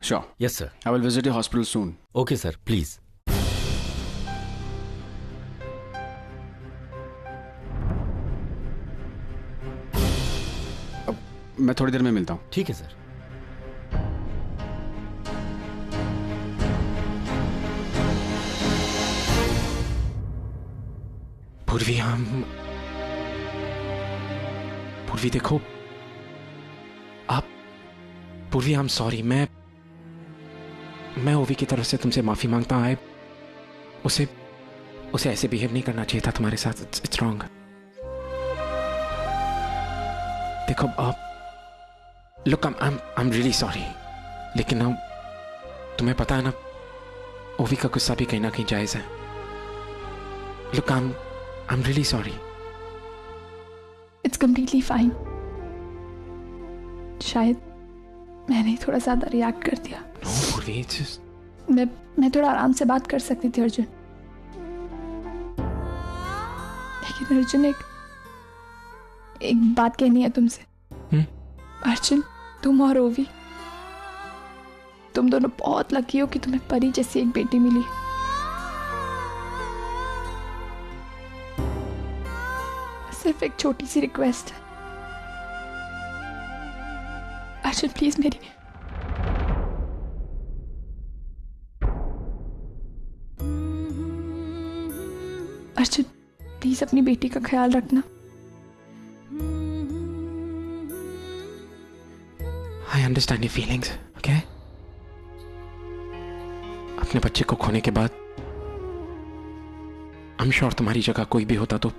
Sure. Yes, sir. I will visit your hospital soon. Okay, sir. Please. मैं थोड़ी देर में मिलता हूँ. ठीक है, सर. पूर्वी देखो, पूर्वी, आई एम सॉरी. मैं ओवी की तरफ से तुमसे माफी मांगता हूं. उसे ऐसे बिहेव नहीं करना चाहिए था तुम्हारे साथ. It's wrong. देखो, look, I am really sorry. लेकिन ना, तुम्हें पता है ना, ओवी का गुस्सा भी कहीं ना कहीं जायज है. Look, I am really sorry. It's completely fine. शायद मैंने थोड़ा ज्यादा रिएक्ट कर दिया. नो पूर्वी, मैं थोड़ा आराम से बात कर सकती थी अर्जुन. लेकिन अर्जुन, एक बात कहनी है तुमसे. अर्जुन, तुम और ओवी, तुम दोनों बहुत लकी हो कि तुम्हें परी जैसी एक बेटी मिली. सिर्फ एक छोटी सी रिक्वेस्ट है. अर्जुन, प्लीज मेरी अर्जुन, प्लीज अपनी बेटी का ख्याल रखना. I understand your feelings. Okay, अपने बच्चे को खोने के बाद आई एम श्योर तुम्हारी जगह कोई भी होता तो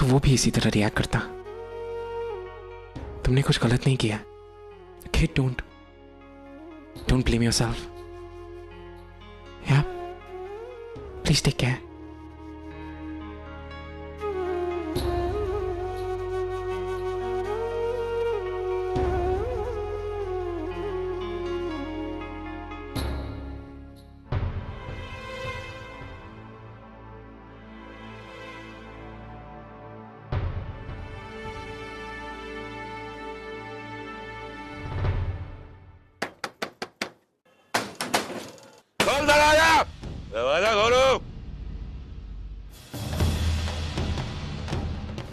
वो भी इसी तरह रिएक्ट करता. तुमने कुछ गलत नहीं किया. Okay, don't blame yourself. Yeah, please take care. दरवाजा खोलो.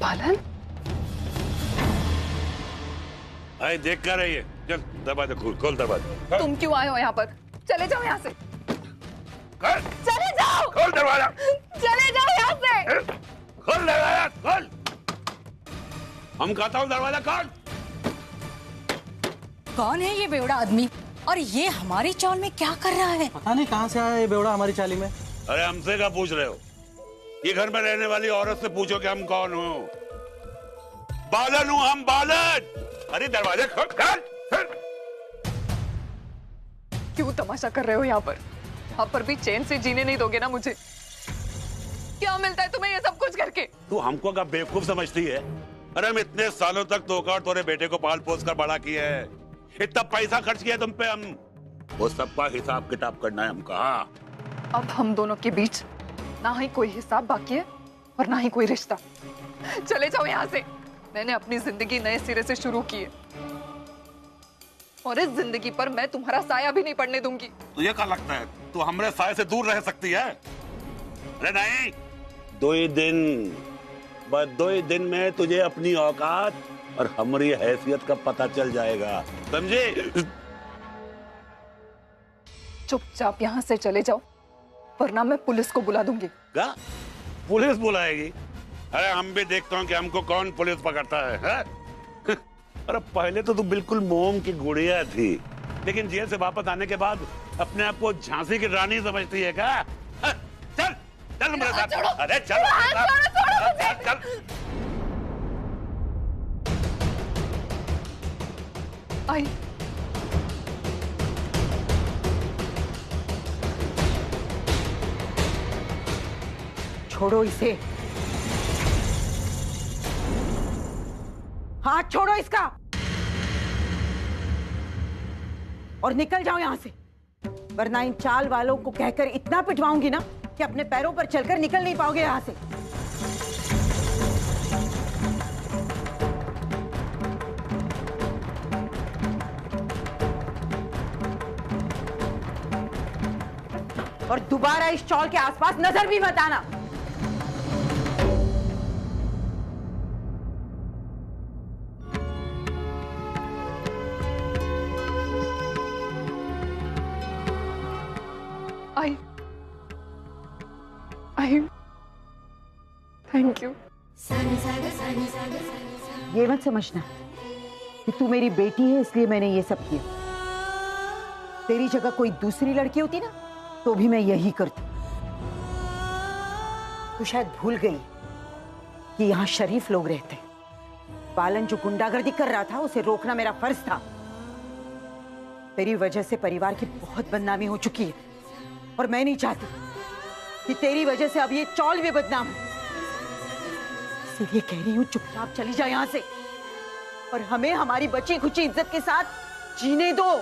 बालन, आई देख कर रही है. चल दरवाजा खोल दरवाजा. तुम क्यों आए हो यहाँ पर? चले जाओ यहाँ से. चले जाओ. खोल दरवाजा. चले जाओ यहाँ से. खोल दरवाजा, खोल. हम कहता हूँ दरवाजा खोल. कौन है ये बेवड़ा आदमी और ये हमारी चाल में क्या कर रहा है? पता नहीं कहाँ से आया ये बेवड़ा हमारी चाली में. अरे हमसे क्या पूछ रहे हो? ये घर में रहने वाली औरत से पूछो कि हम कौन हो. बालन हूँ हम, बालन. अरे दरवाजा खोल. क्यों तमाशा कर रहे हो यहाँ पर? यहाँ पर भी चैन से जीने नहीं दोगे ना मुझे? क्या मिलता है तुम्हें ये सब कुछ करके? तू हमको क्या बेवकूफ समझती है? अरे हम इतने सालों तक धोखा और तोरे बेटे को पाल पोस कर बड़ा किया है. इतना पैसा खर्च किया तुम पे. हम वो सबका हिसाब किताब करना है हमका. अब हम दोनों के बीच ना ही कोई हिसाब बाकी है और ना ही कोई रिश्ता. चले जाओ यहाँ से. मैंने अपनी जिंदगी नए सिरे से शुरू की है और इस जिंदगी पर मैं तुम्हारा साया भी नहीं पड़ने दूंगी. तुझे क्या लगता है तू हमारे साये से दूर रह सकती है? अरे नहीं. 2 ही दिन, बस 2 ही दिन में तुझे अपनी औकात और हमारी हैसियत का पता चल जाएगा. समझे? चुपचाप यहाँ से चले जाओ वरना मैं पुलिस को बुला दूंगी. क्या पुलिस बुलाएगी? अरे हम भी देखता हूँ कि हमको कौन पुलिस पकड़ता है. अरे पहले तो तू बिल्कुल मोम की गुड़िया थी, लेकिन जेल से वापस आने के बाद अपने आप को झांसी की रानी समझती है क्या? चल चल मेरे साथ. अरे चल चल. आई छोड़ो इसे. हाथ छोड़ो इसका और निकल जाओ यहाँ से, वरना इन चाल वालों को कहकर इतना पिटवाऊंगी ना कि अपने पैरों पर चलकर निकल नहीं पाओगे यहाँ से. और दोबारा इस चौल के आसपास नजर भी मत आना। आई थैंक यू। ये मत समझना कि तू मेरी बेटी है इसलिए मैंने ये सब किया। तेरी जगह कोई दूसरी लड़की होती ना तो भी मैं यही करती। तू शायद भूल गई कि यहाँ शरीफ लोग रहते हैं। बालन जो गुंडागर्दी कर रहा था उसे रोकना मेरा फर्ज था। तेरी वजह से परिवार की बहुत बदनामी हो चुकी है और मैं नहीं चाहती कि तेरी वजह से अब ये चौल भी बदनाम हो। इसीलिए कह रही हूं चुपचाप चली जा यहां से और हमें हमारी बची खुची इज्जत के साथ जीने दो।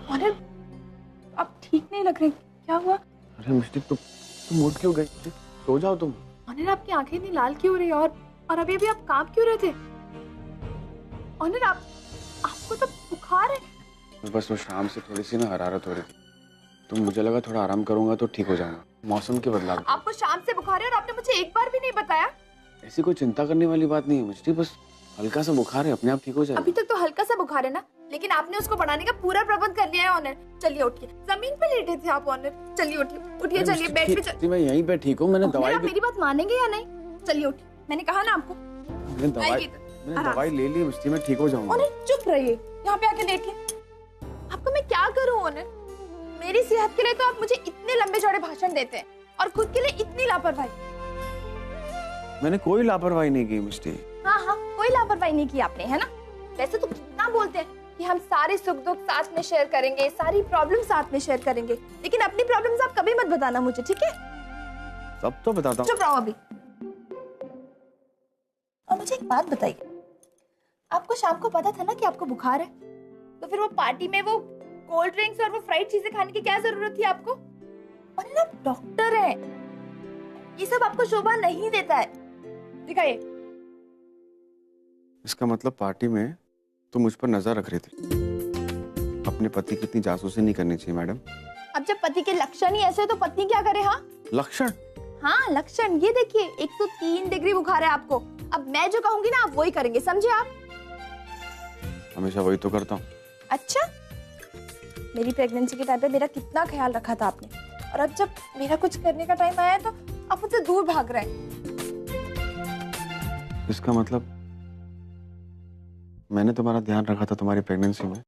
ऑनर, आप ठीक नहीं लग रहे, क्या हुआ? अरे मिस्टी तुम उठ क्यों गई? सो जाओ तुम। ऑनर, आपकी आंखें इतनी लाल क्यों हो रही है और अभी आप कांप क्यों रहे थे? ऑनर, आपको तो बुखार है। बस वो शाम से थोड़ी सी ना हरारत हो रही थी तो मुझे लगा थोड़ा आराम करूंगा तो ठीक हो जाऊंगा। मौसम के बदलाव। आपको शाम से बुखार है और आपने मुझे एक बार भी नहीं बताया। ऐसी कोई चिंता करने वाली बात नहीं है मिस्टी, बस हल्का सा बुखार है, अपने आप ठीक हो जाएगा। अभी तक तो हल्का सा बुखार है ना, लेकिन आपने उसको बढ़ाने का पूरा प्रबंध कर लिया है ऑनर। चलिए उठिए, जमीन पे लेटे थे आप ऑनर। चलिए उठिए, चलिए बेड पे चलिए। मैं यहीं पे ठीक हूँ, मैंने दवाई आप मेरी बात मानेंगे या नहीं? चलिए उठिए, मैंने कहा ना आपको। मैंने दवाई ले ली मिस्टी, मैं ठीक हो जाऊंगा। ऑनर चुप रहिए, यहाँ पे आके लेटिए। आपको मैं क्या करूँ ऑनर? मेरी सेहत के लिए तो आप मुझे इतने लंबे चौड़े भाषण देते हैं और खुद के लिए इतनी लापरवाही। मैंने कोई लापरवाही नहीं की मिस्टी। हाँ, कोई लापरवाही नहीं की आपने, है ना? वैसे तो कितना बोलते हैं कि हम सारे सुख दुख साथ में शेयर करेंगे, सारी प्रॉब्लम साथ में शेयर करेंगे, लेकिन अपनी प्रॉब्लम्स आप कभी मत बताना मुझे, ठीक है? सब तो बताता हूँ। चुप रहो अभी। और मुझे एक बात बताइए, आपको शाम को पता था ना कि आपको बुखार है, तो फिर वो पार्टी में वो कोल्ड ड्रिंक्स और वो फ्राइड चीजें खाने की क्या जरूरत थी आपको? और आप डॉक्टर हैं, ये सब आपको शोभा नहीं देता है। दिखाइए। इसका मतलब पार्टी में तो मुझ पर नजर रख रही थी। अपने पति की इतनी जासूसी नहीं करनी चाहिए मैडम। अब जब पति के लक्षण ही ऐसे तो पत्नी क्या करे? हाँ लक्षण? हाँ लक्षण, ये देखिए 103 डिग्री बुखार है आपको। अब मैं जो कहूंगी ना आप वही करेंगे, समझे आप? हमेशा वही तो करता हूँ। अच्छा, मेरी प्रेगनेंसी के टाइम पे मेरा कितना ख्याल रखा था आपने, और अब जब मेरा कुछ करने का टाइम आया तो आप मुझसे दूर भाग रहे हैं। इसका मतलब मैंने तुम्हारा ध्यान रखा था तुम्हारी प्रेगनेंसी में,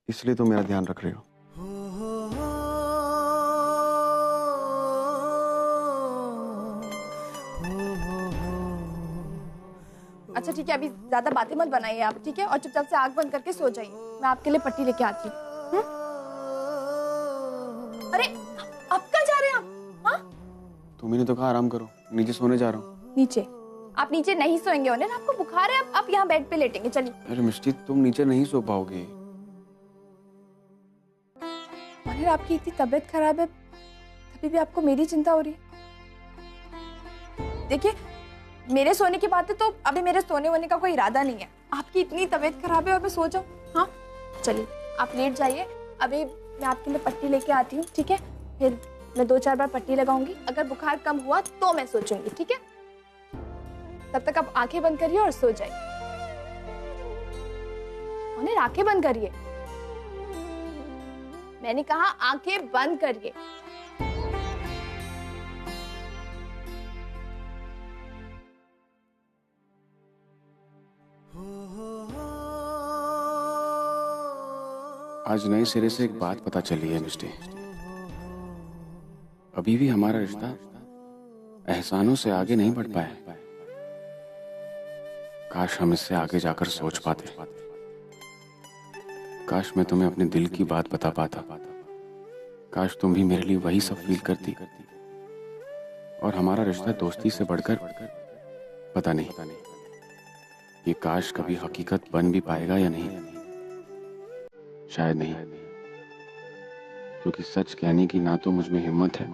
इसलिए तुम मेरा ध्यान रख रही हो। अच्छा ठीक है, अभी ज्यादा बातें मत बनाइए आप, ठीक है? और चुपचाप से आंख बंद करके सो जाइए, मैं आपके लिए पट्टी लेके आती हूँ। अरे आप कहाँ जा रहे हैं आप? हाँ तुमने तो कहा आराम करो, नीचे सोने जा रहा हूँ। नीचे? आप नीचे नहीं सोएंगे ऑनर, आपको बुखार है, आप यहाँ बेड पे लेटेंगे। चलिए। अरे मिस्टी तुम नीचे नहीं सो पाओगे। ऑनर आपकी इतनी तबीयत खराब है, तभी भी आपको मेरी चिंता हो रही है। देखिए मेरे सोने की बात है तो अभी मेरे सोने होने का कोई इरादा नहीं है। आपकी इतनी तबीयत खराब है और मैं सो जाऊं? हाँ चलिए आप लेट जाइए, अभी मैं आपके लिए पट्टी लेके आती हूँ, ठीक है? फिर मैं 2-4 बार पट्टी लगाऊंगी, अगर बुखार कम हुआ तो मैं सोचूंगी, ठीक है? तब तक आप आंखें बंद करिए और सो जाइए। ऑनर आंखें बंद करिए, मैंने कहा आंखें बंद करिए। आज नए सिरे से एक बात पता चली है मिस्टी, अभी भी हमारा रिश्ता एहसानों से आगे नहीं बढ़ पाया। काश हम इससे आगे जाकर सोच पाते, काश मैं तुम्हें अपने दिल की बात बता पाता, काश तुम भी मेरे लिए वही सब फील करती और हमारा रिश्ता दोस्ती से बढ़कर पता नहीं ये काश कभी हकीकत बन भी पाएगा या नहीं, शायद नहीं, क्योंकि सच कहने की ना तो मुझ में हिम्मत है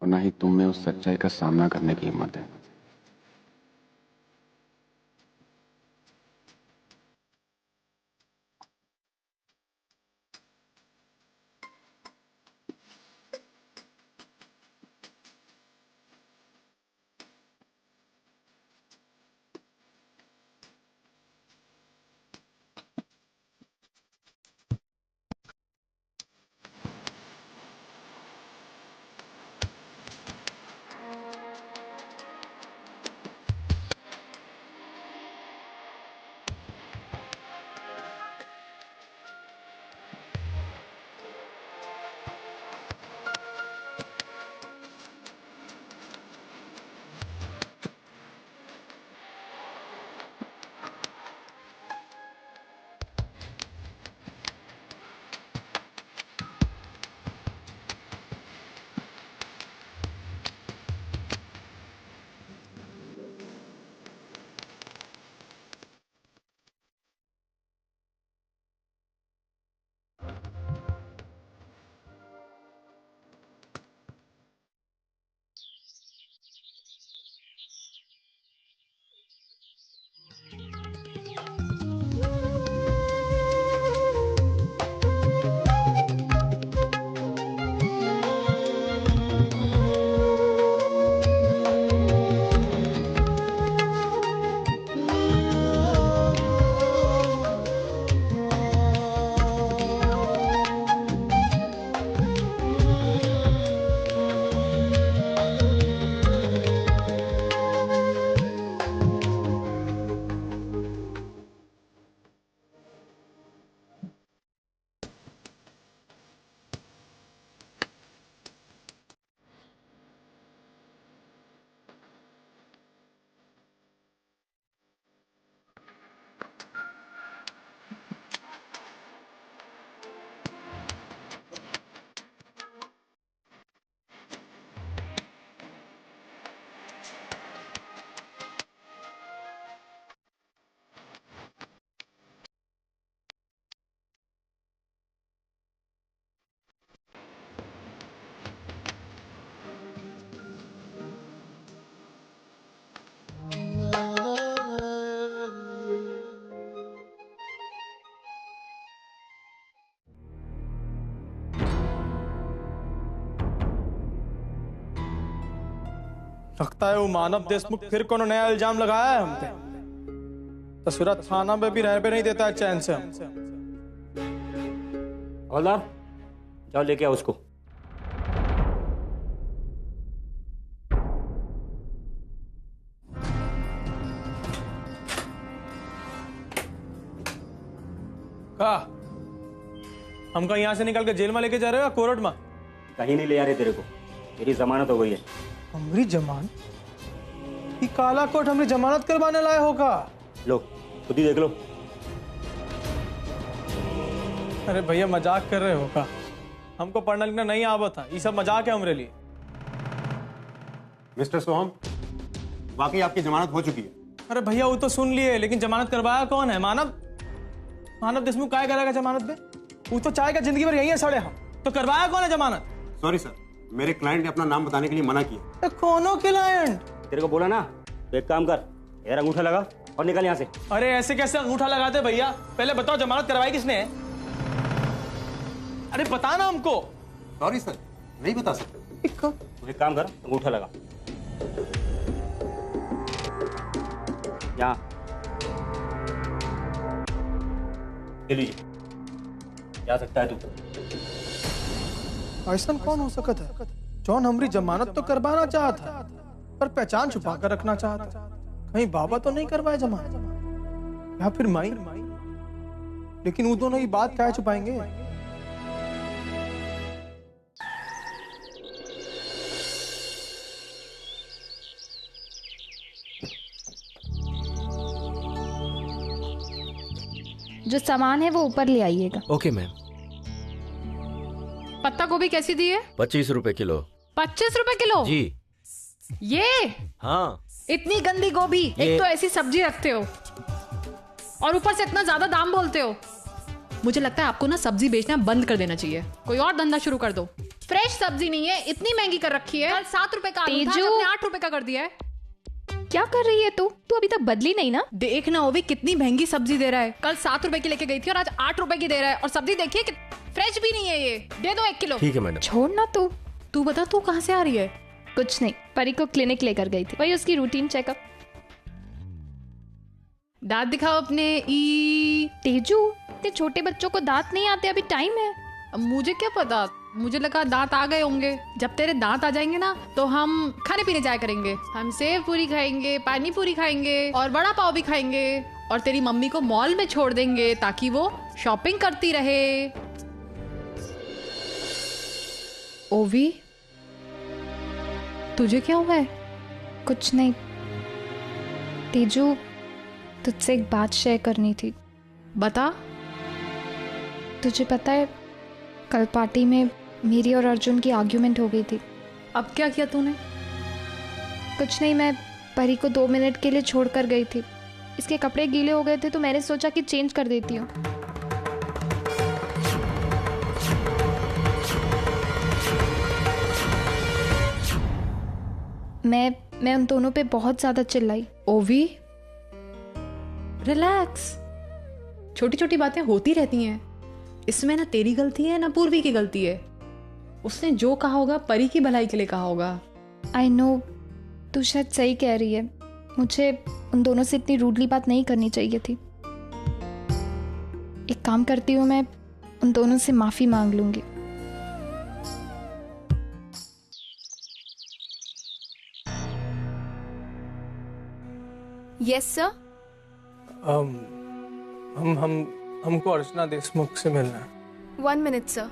और ना ही तुम में उस सच्चाई का सामना करने की हिम्मत है। लगता है वो मानव देशमुख फिर कोनो नया इल्जाम लगाया है हम पे। तस्वीर थाना में भी रह पे नहीं देता है चैन से हमसे। हवलदार जाओ लेके आओ उसको। कहा हमका यहाँ से निकाल के जेल में लेके जा रहे हो या कोर्ट में? कहीं नहीं ले जा रहे तेरे को, तेरी जमानत हो गई है। हमारी जमानत? ये काला कोट हमारी जमानत करवाने लाए होगा? लो खुद ही देख लो। अरे भैया मजाक कर रहे हो का? हमको पढ़ना लिखना नहीं आवत था, ये सब मजाक है हमारे लिए। मिस्टर सोहम, वाकई आपकी जमानत हो चुकी है। अरे भैया वो तो सुन लिए, लेकिन जमानत करवाया कौन है? मानव देशमुख काय करेगा जमानत पे? वो तो चाहेगा जिंदगी भर यही है सड़े हम, तो करवाया कौन है जमानत? सॉरी सर, मेरे क्लाइंट ने अपना नाम बताने के लिए मना किया। कौनो क्लाइंट? तेरे को बोला ना, तो एक काम कर, यार अंगूठा लगा और निकल यहाँ से। अरे ऐसे कैसे अंगूठा लगाते भैया? पहले बताओ जमानत करवाई किसने है? अरे बता ना हमको। सॉरी सर, नहीं बता सकते। तो एक काम कर, अंगूठा लगा यहाँ। ले लीजिए, जा सकता है तू। ऐसा कौन हो सकता है जौन हमारी जमानत तो करवाना चाहता पर पहचान छुपा कर रखना चाहता? कहीं बाबा तो नहीं करवाए जमानत, या फिर माई? लेकिन वो दोनों ही बात क्या छुपाएंगे? जो सामान है वो ऊपर ले आइएगा। Okay ma'am. पत्ता गोभी कैसी दी है? 25 रुपए किलो। 25 रुपए किलो? जी। ये हाँ। इतनी गंदी गोभी, एक तो ऐसी सब्जी रखते हो और ऊपर से इतना ज्यादा दाम बोलते हो। मुझे लगता है आपको ना सब्जी बेचना बंद कर देना चाहिए, कोई और धंधा शुरू कर दो। फ्रेश सब्जी नहीं है, इतनी महंगी कर रखी है। कल 7 रुपए का आलू था, आज आपने 8 रुपए का कर दिया है। क्या कर रही है तू? तू अभी तक बदली नहीं ना? देखना वो भी कितनी महंगी सब्जी दे रहा है। कल 7 रुपए की लेके गई थी और आज 8 रुपए की दे रहा है। और सब्जी देखिए कि फ्रेश भी नहीं है। ये दे दो 1 किलो। ठीक है मैडम। छोड़ ना तू बता तू कहाँ से आ रही है? कुछ नहीं, परी को क्लिनिक लेकर गई थी, वही उसकी रूटीन चेकअप। दांत दिखाओ अपने। तेजू, इतने छोटे बच्चों को दांत नहीं आते, अभी टाइम है। अब मुझे क्या पता, मुझे लगा दांत आ गए होंगे। जब तेरे दांत आ जाएंगे ना तो हम खाने पीने जाया करेंगे। हम सेव पूरी खाएंगे, पानी पूरी खाएंगे और बड़ा पाव भी खाएंगे। और तेरी मम्मी को मॉल में छोड़ देंगे ताकि वो शॉपिंग करती रहे। ओवी, तुझे क्या हुआ है? कुछ नहीं तेजू, तुझसे एक बात शेयर करनी थी। बता। तुझे पता है कल पार्टी में मेरी और अर्जुन की आर्ग्यूमेंट हो गई थी। अब क्या किया तूने? कुछ नहीं, मैं परी को 2 मिनट के लिए छोड़ कर गई थी। इसके कपड़े गीले हो गए थे तो मैंने सोचा कि चेंज कर देती हूँ। मैं उन दोनों पे बहुत ज्यादा चिल्लाई। ओवी, रिलैक्स। छोटी छोटी बातें होती रहती हैं। इसमें ना तेरी गलती है ना पूर्वी की गलती है। उसने जो कहा होगा परी की भलाई के लिए कहा होगा। आई नो, तू शायद सही कह रही है। मुझे उन दोनों से इतनी रूडली बात नहीं करनी चाहिए थी। एक काम करती हूँ, मैं उन दोनों से माफी मांग लूंगी। Yes sir. हमको अर्चना देशमुख से मिलना है। 1 minute sir.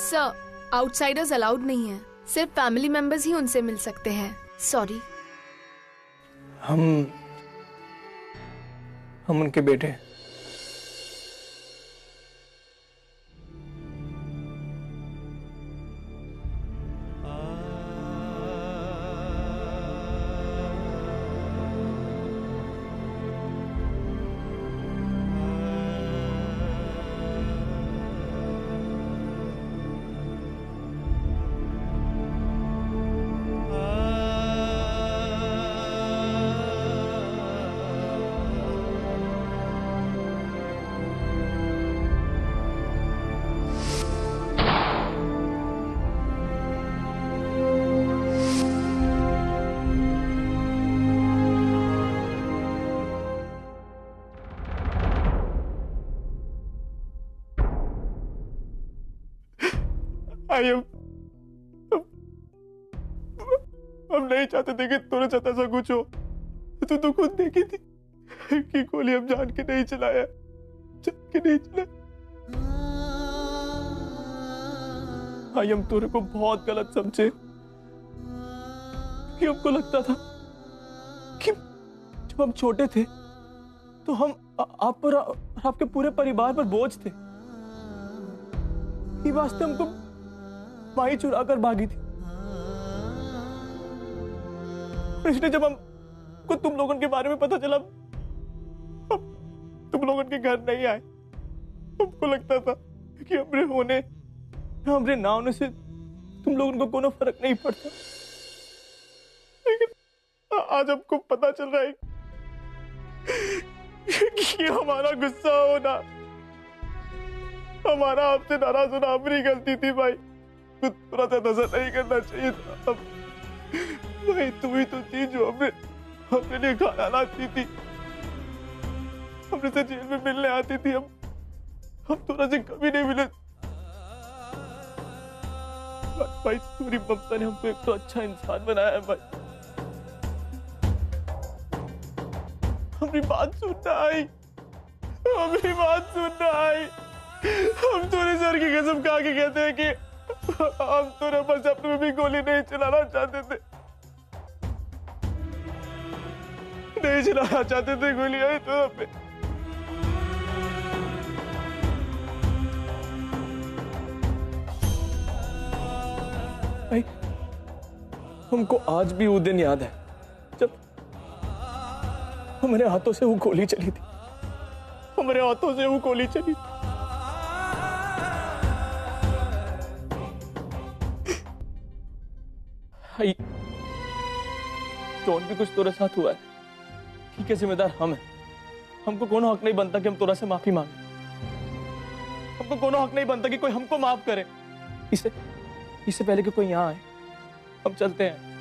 Sir, outsiders allowed नहीं है, सिर्फ फैमिली मेंबर्स ही उनसे मिल सकते हैं। सॉरी। हम उनके बेटे हैं। हम नहीं चाहते थे कि तुम्हारे साथ ऐसा कुछ हो। तो खुद देखी थी कि गोली हम जान के नहीं चलाया। हम तोरे को बहुत गलत समझे कि हमको लगता था कि जब हम छोटे थे तो हम आप पर और आपके पूरे परिवार पर बोझ थे। ये वास्ते हमको माई चुरा कर भागी थी। इसलिए जब हमको तुम लोगों के बारे में पता चला, तुम लोगों के घर नहीं आए। हमको लगता था कि हमरे होने हमरे ना होने से तुम लोगों को कोनो फर्क नहीं पड़ता। लेकिन आज हमको पता चल रहा है कि हमारा गुस्सा होना, हमारा आपसे नाराज होना हमारी गलती थी भाई। थोड़ा सा नजर नहीं करना चाहिए था। भाई तू ही तो थी जो हमने लिए खाना लाती थी, हमने से जेल में मिलने आती थी। हम थोड़ा से कभी नहीं मिले। भाई पूरी ममता ने हमको एक तो अच्छा इंसान बनाया है भाई। हमारी बात सुनना आई, हमारी बात सुनना आई। हम तुम्हारे सर की कसम खा के कहते हैं कि हम तो बस अपने में भी गोली नहीं चलाना चाहते थे, नहीं चलाना चाहते थे गोली आई तो पे। भाई हमको आज भी वो दिन याद है जब हमारे हाथों से वो गोली चली थी, हमारे हाथों से वो गोली चली थी। भाई जौन भी कुछ तेरे साथ हुआ है, ठीक है, जिम्मेदार हम हैं। हमको कोनो हक नहीं बनता कि हम तोरा से माफी मांगे। हमको कोनो हक नहीं बनता कि कोई हमको माफ करे। इससे पहले कि कोई यहाँ आए, हम चलते हैं।